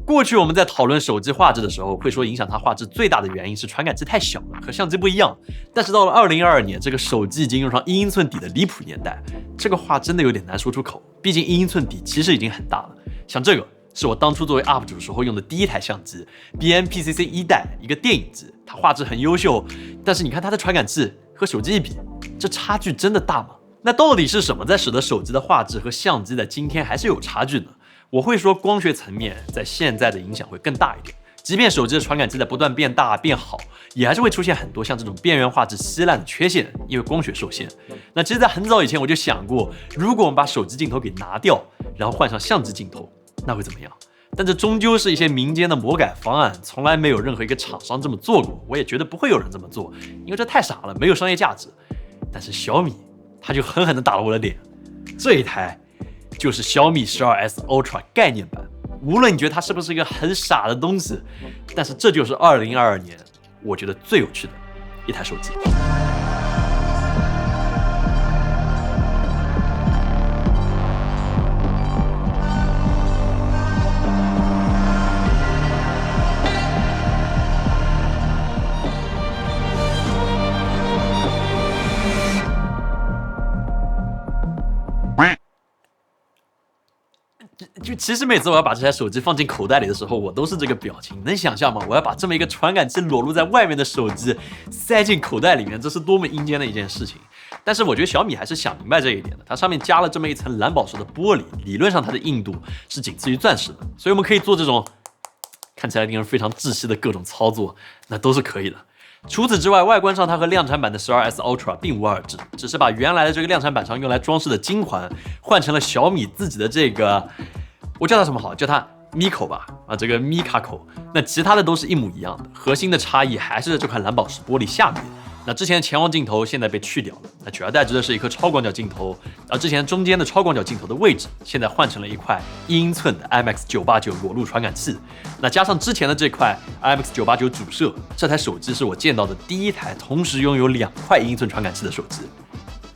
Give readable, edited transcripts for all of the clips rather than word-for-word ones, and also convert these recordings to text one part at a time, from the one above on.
过去我们在讨论手机画质的时候，会说影响它画质最大的原因是传感器太小了，和相机不一样。但是到了2022年，这个手机已经用上1英寸底的离谱年代，这个话真的有点难说出口。毕竟1英寸底其实已经很大了。像这个是我当初作为 UP 主时候用的第一台相机 ，BMPCC 1代，一个电影机，它画质很优秀，但是你看它的传感器和手机一比，这差距真的大吗？那到底是什么在使得手机的画质和相机在今天还是有差距呢？我会说光学层面在现在的影响会更大一点，即便手机的传感器在不断变大变好，也还是会出现很多像这种边缘画质稀烂的缺陷，因为光学受限。那其实在很早以前我就想过，如果我们把手机镜头给拿掉，然后换上相机镜头，那会怎么样？但这终究是一些民间的魔改方案，从来没有任何一个厂商这么做过，我也觉得不会有人这么做，因为这太傻了，没有商业价值。但是小米它就狠狠地打了我的脸，这一台就是小米12S Ultra 概念版。无论你觉得它是不是一个很傻的东西，但是这就是2022年我觉得最有趣的一台手机。就其实每次我要把这台手机放进口袋里的时候，我都是这个表情，能想象吗？我要把这么一个传感器裸露在外面的手机塞进口袋里面，这是多么阴间的一件事情。但是我觉得小米还是想明白这一点的，它上面加了这么一层蓝宝石的玻璃，理论上它的硬度是仅次于钻石的，所以我们可以做这种看起来令人非常窒息的各种操作，那都是可以的。除此之外，外观上它和量产版的12S Ultra 并无二致，只是把原来的这个量产版上用来装饰的金环换成了小米自己的这个，我叫它什么好？叫它 Mi 口吧，这个 Mi 卡口。那其他的都是一模一样的，核心的差异还是在这块蓝宝石玻璃下面。那之前的前望镜头现在被去掉了，那取而代之的是一颗超广角镜头，而之前中间的超广角镜头的位置现在换成了一块1英寸的 IMX989 裸露传感器。那加上之前的这块 IMX989 主摄，这台手机是我见到的第一台同时拥有2块1英寸传感器的手机，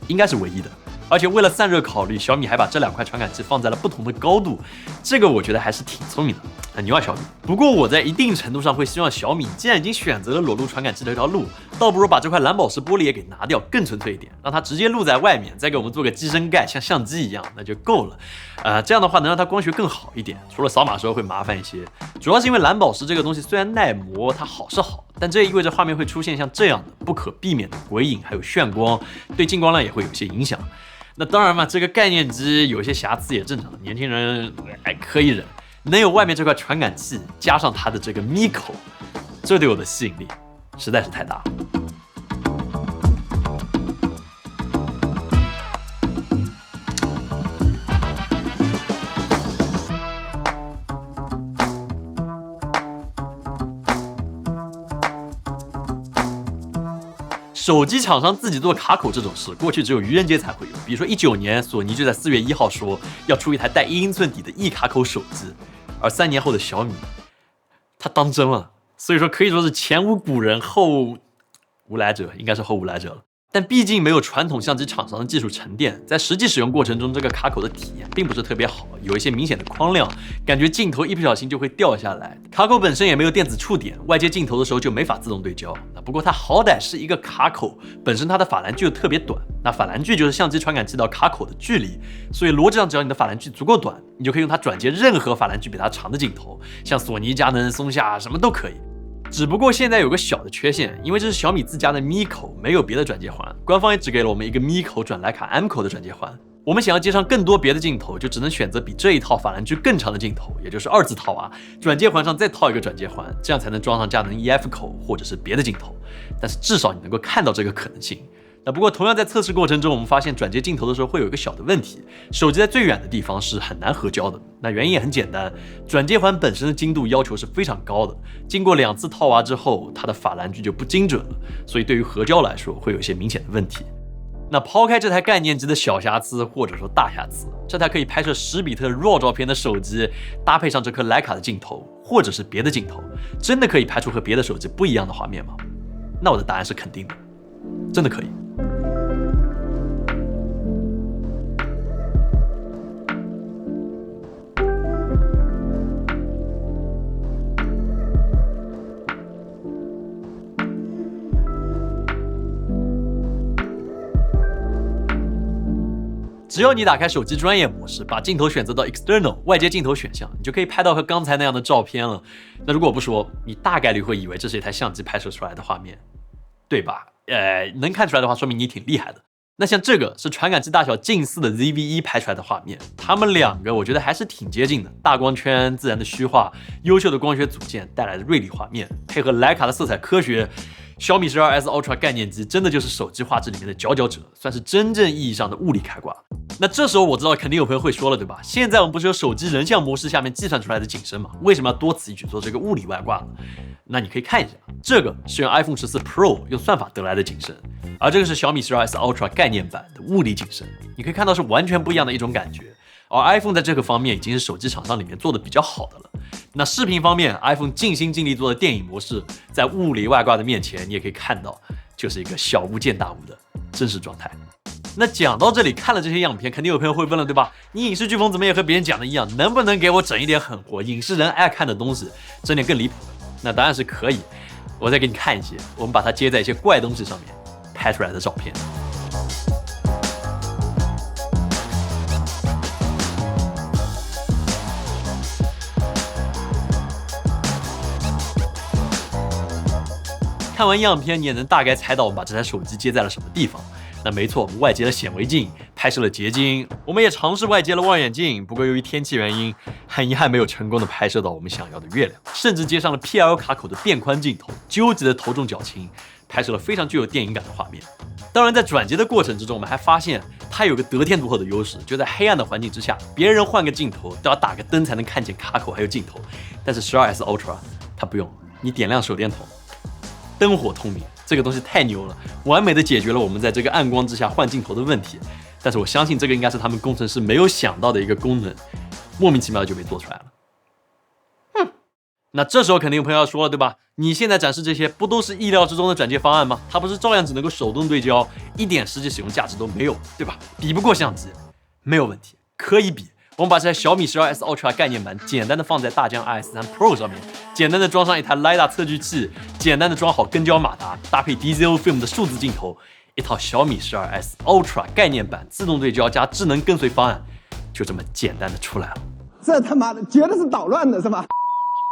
应该是唯一的。而且为了散热考虑，小米还把这2块传感器放在了不同的高度，这个我觉得还是挺聪明的，很牛啊小米。不过我在一定程度上会希望小米既然已经选择了裸露传感器这条路，倒不如把这块蓝宝石玻璃也给拿掉，更纯粹一点，让它直接露在外面，再给我们做个机身盖，像相机一样，那就够了。这样的话能让它光学更好一点，除了扫码时候会麻烦一些，主要是因为蓝宝石这个东西虽然耐磨，它好是好，但这也意味着画面会出现像这样的不可避免的鬼影，还有眩光，对进光量也会有些影响。那当然嘛，这个概念机有些瑕疵也正常，年轻人还可以忍。能有外面这块传感器，加上它的这个咪口，这对我的吸引力实在是太大了。手机厂商自己做卡口这种事，过去只有愚人节才会有。比如说19年，索尼就在4月1号说要出一台带1英寸底的 E 卡口手机，而3年后的小米，他当真了。所以说可以说是前无古人后无来者，应该是后无来者了。但毕竟没有传统相机厂商的技术沉淀，在实际使用过程中，这个卡口的体验并不是特别好，有一些明显的框亮，感觉镜头一不小心就会掉下来。卡口本身也没有电子触点，外接镜头的时候就没法自动对焦。不过它好歹是一个卡口，本身它的法兰距又特别短，那法兰距就是相机传感器到卡口的距离，所以逻辑上只要你的法兰距足够短，你就可以用它转接任何法兰距比它长的镜头，像索尼、佳能、松下什么都可以。只不过现在有个小的缺陷，因为这是小米自家的咪口，没有别的转接环，官方也只给了我们一个咪口转徕卡 M 口的转接环。我们想要接上更多别的镜头，就只能选择比这一套法兰距更长的镜头，也就是2字套啊，转接环上再套一个转接环，这样才能装上佳能 EF 口或者是别的镜头。但是至少你能够看到这个可能性。那不过同样在测试过程中，我们发现转接镜头的时候会有一个小的问题，手机在最远的地方是很难合焦的。那原因也很简单，转接环本身的精度要求是非常高的，经过2次套娃之后，它的法兰距就不精准了，所以对于合焦来说会有一些明显的问题。那抛开这台概念机的小瑕疵或者说大瑕疵，这台可以拍摄10比特 RAW 照片的手机，搭配上这颗徕卡的镜头或者是别的镜头，真的可以拍出和别的手机不一样的画面吗？那我的答案是肯定的，真的可以。只要你打开手机专业模式，把镜头选择到 External 外接镜头选项，你就可以拍到和刚才那样的照片了。那如果不说，你大概率会以为这是一台相机拍摄出来的画面，对吧？能看出来的话，说明你挺厉害的。那像这个是传感器大小近似的 ZV-E 拍出来的画面，它们两个我觉得还是挺接近的，大光圈、自然的虚化、优秀的光学组件带来的锐利画面，配合徕卡的色彩科学，小米 12S Ultra 概念机真的就是手机画质里面的佼佼者，算是真正意义上的物理开挂。那这时候我知道肯定有朋友会说了，对吧？现在我们不是有手机人像模式下面计算出来的景深吗？为什么要多此一举做这个物理外挂呢？那你可以看一下，这个是用 iPhone 14 Pro 用算法得来的景深，而这个是小米 12S Ultra 概念版的物理景深，你可以看到是完全不一样的一种感觉。而 iPhone 在这个方面已经是手机厂商里面做的比较好的了。那视频方面 ，iPhone 尽心尽力做的电影模式，在物理外挂的面前，你也可以看到，就是一个小巫见大巫的真实状态。那讲到这里，看了这些样片，肯定有朋友会问了，对吧？你影视飓风怎么也和别人讲的一样，能不能给我整一点狠活，影视人爱看的东西，整点更离谱的？那当然是可以。我再给你看一些，我们把它接在一些怪东西上面拍出来的照片。看完样片，你也能大概猜到我们把这台手机接在了什么地方。那没错，我们外接了显微镜，拍摄了结晶，我们也尝试外接了望远镜，不过由于天气原因，很遗憾没有成功的拍摄到我们想要的月亮，甚至接上了 PL 卡口的变宽镜头，究极的头重脚轻，拍摄了非常具有电影感的画面。当然，在转接的过程之中，我们还发现它有个得天独厚的优势，就在黑暗的环境之下，别人换个镜头都要打个灯才能看见卡口还有镜头，但是 12S Ultra 它不用，你点亮手电筒，灯火通明，这个东西太牛了，完美的解决了我们在这个暗光之下换镜头的问题。但是我相信这个应该是他们工程师没有想到的一个功能，莫名其妙就被做出来了。那这时候肯定有朋友要说了，对吧？你现在展示这些不都是意料之中的转接方案吗？它不是照样只能够手动对焦，一点实际使用价值都没有，对吧？比不过相机，没有问题，可以比。我们把这台小米 12S Ultra 概念版简单的放在大疆 RS3 Pro 上面，简单的装上一台 LiDAR 测距器，简单的装好跟焦马达，搭配 DZO Film 的数字镜头，一套小米 12S Ultra 概念版自动对焦加智能跟随方案，就这么简单的出来了。这他妈的绝对是捣乱的，是吧？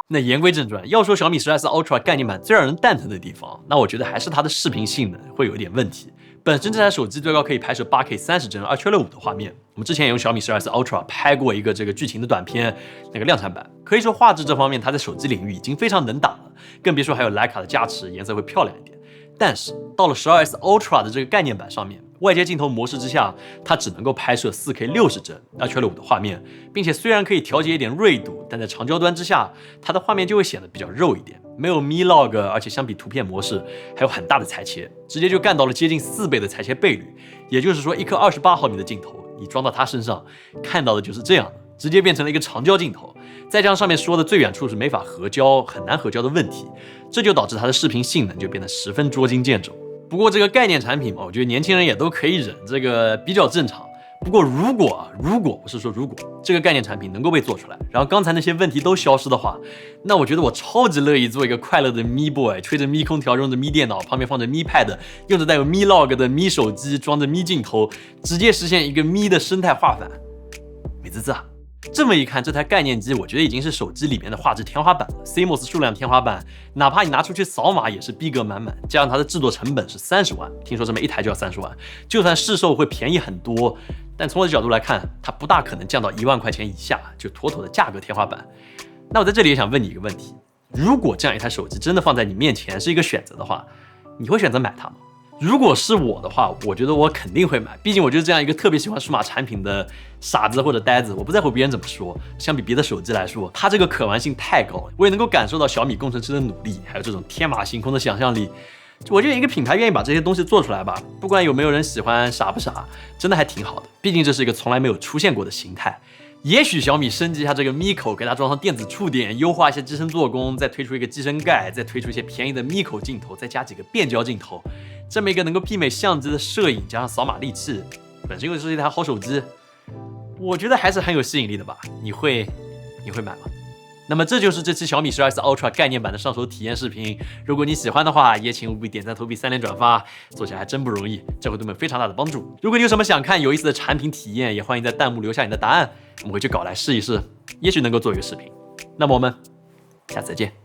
那言归正传，要说小米 12S Ultra 概念版最让人蛋疼的地方，那我觉得还是它的视频性能会有一点问题。本身这台手机最高可以拍摄 8K 30帧2.65的画面，我们之前也用小米 12S Ultra 拍过一个这个剧情的短片，那个量产版，可以说画质这方面它在手机领域已经非常能打了，更别说还有徕卡的加持，颜色会漂亮一点。但是到了 12S Ultra 的这个概念版上面，外接镜头模式之下，它只能够拍摄 4K 60帧2.65的画面，并且虽然可以调节一点锐度，但在长焦端之下，它的画面就会显得比较肉一点，没有 Mi-Log， 而且相比图片模式还有很大的裁切，直接就干到了接近4倍的裁切倍率。也就是说，一颗28毫米的镜头，你装到它身上，看到的就是这样的，直接变成了一个长焦镜头。再加上上面说的最远处是没法合焦，很难合焦的问题，这就导致它的视频性能就变得十分捉襟见肘。不过这个概念产品嘛，我觉得年轻人也都可以忍，这个比较正常。不过如果我是说如果这个概念产品能够被做出来，然后刚才那些问题都消失的话，那我觉得我超级乐意做一个快乐的 Mi Boy， 吹着 Mi 空调，用着 Mi 电脑，旁边放着 Mi Pad， 用着带有 Mi-Log 的 Mi 手机，装着 Mi 镜头，直接实现一个 Mi 的生态画反，美滋滋啊！这么一看，这台概念机我觉得已经是手机里面的画质天花板了 ，CMOS 数量天花板，哪怕你拿出去扫码也是逼格满满。加上它的制作成本是30万，听说这么一台就要30万，就算市售会便宜很多，但从我的角度来看，它不大可能降到1万块钱以下，就妥妥的价格天花板。那我在这里也想问你一个问题：如果这样一台手机真的放在你面前是一个选择的话，你会选择买它吗？如果是我的话，我觉得我肯定会买，毕竟我就是这样一个特别喜欢数码产品的傻子或者呆子，我不在乎别人怎么说。相比别的手机来说，它这个可玩性太高了，我也能够感受到小米工程师的努力，还有这种天马行空的想象力。我觉得一个品牌愿意把这些东西做出来吧，不管有没有人喜欢，傻不傻，真的还挺好的。毕竟这是一个从来没有出现过的形态。也许小米升级一下这个咪口，给它装上电子触点，优化一下机身做工，再推出一个机身盖，再推出一些便宜的咪口镜头，再加几个变焦镜头，这么一个能够媲美相机的摄影加上扫码利器，本身又是一台好手机，我觉得还是很有吸引力的吧？你会买吗？那么这就是这期小米12S Ultra 概念版的上手体验视频。如果你喜欢的话，也请务必点赞、投币、3连转发，做起来还真不容易，这会对我们非常大的帮助。如果你有什么想看有意思的产品体验，也欢迎在弹幕留下你的答案，我们会去搞来试一试，也许能够做一个视频。那么我们下次再见。